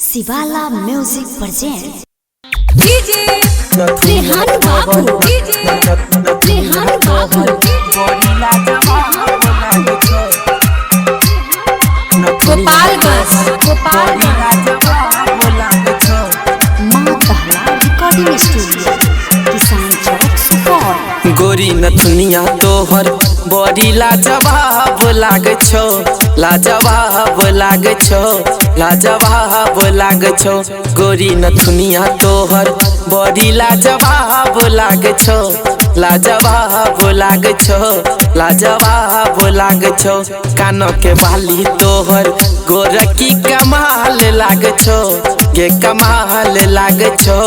शिवाला music present DJ Rehan बाबू रेहान बाबू गोपालगंज मां कहला रिकॉर्डिंग स्टूडियो किसान चौक सुपौल। गोरी नथुनिया तोहर बड़ी लाजवाब लागे छो, लाजवाब लागे छो, लाजवाब लागे छो। गोरी नथुनिया तोहर बड़ी लाजवाब लागे छो, लाजवाब लागे छो, लाजवाब लागे छो। कान के बाली तोहर गोरकी कमाल लागे छो, गे कमाल लागे छो,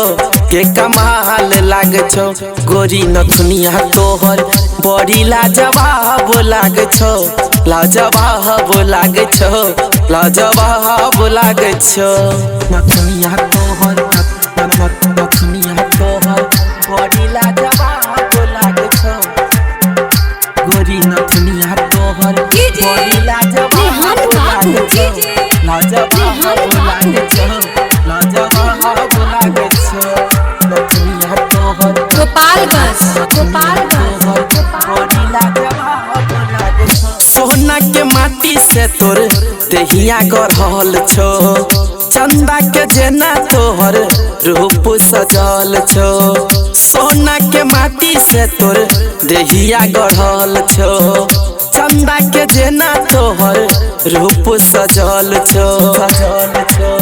गे कमाल लागे छो। गोरी नथुनिया तोहर बड़ी लाजवाब लागे छो, लाजवाब लागे छो, लाजवाब लागे छो। नथुनिया तोहर नथुनिया तोहर बड़ी लाजवाब लागे छो। गोरी नथुनिया तोहर बड़ी लाजवाब लागे छो, लाजवाब लागे छो, लाजवाब लागे छो। नथुनिया तोहर गोपालगंज सोना के माटी से तोर देहिया गढ़ल छो, चंदा के जेना तोहर रूप सजल छो। सोना के माटी से तोर देहिया गढ़ल छो, चंदा के जेना तोहर रूप सजल छो, सजल छो।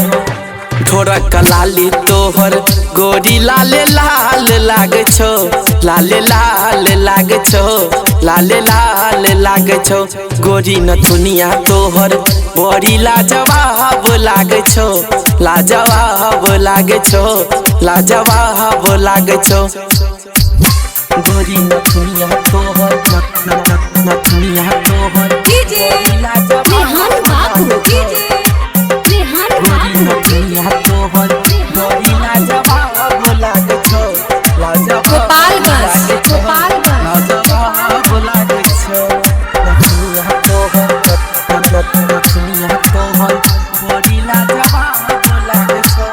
थोड़ा कलाली तोहर गोरी लाले लाल लागे छो, लाले लाल लागे छो, लाले लाल लागे छो। गोरी नथुनिया तोहर बड़ी लाजवाब लागे छो, लाजवाब लागे छो, लाजवाब लागे छो। गोरी नथुनिया तोहर नथुनिया तोहर बड़ी लाजवाब लागे छो। गोरी नथुनिया तोहर बड़ी लाजवाब लागे छो, लाजवाब लागे छो, लाजवाब लागे छो। नथुनिया तोहर नथुनिया तोहर बड़ी लाजवाब लागे छो।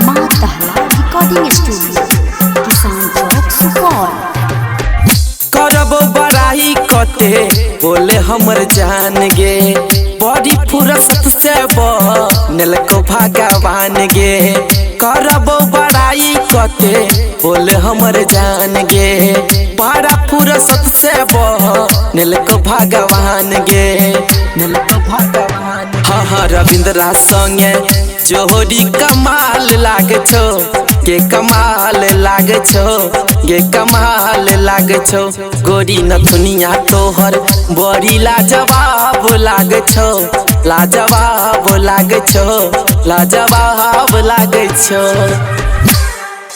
मां कहला रिकॉर्डिंग स्टूडियो किसान चौक सुपौल। करबो बड़ाई कते बोले हमर जान गे, बड़ी फुर्सत से बनल को भगवान गे। करबो बड़ाई कते बोले हमर जान गे, बड़ा फुर्सत से बनल को भगवान गे, नल को भगवान। हाँ हाँ रविंद्रा संगे जोड़ी कमाल लागे छो, गे कमाल लागे छो, गे कमाल लागे छो। गोरी नथुनिया तोहर बड़ी लाजवाब लागे छो, लाजवाब लागे छो, लाजवाब लागे छो।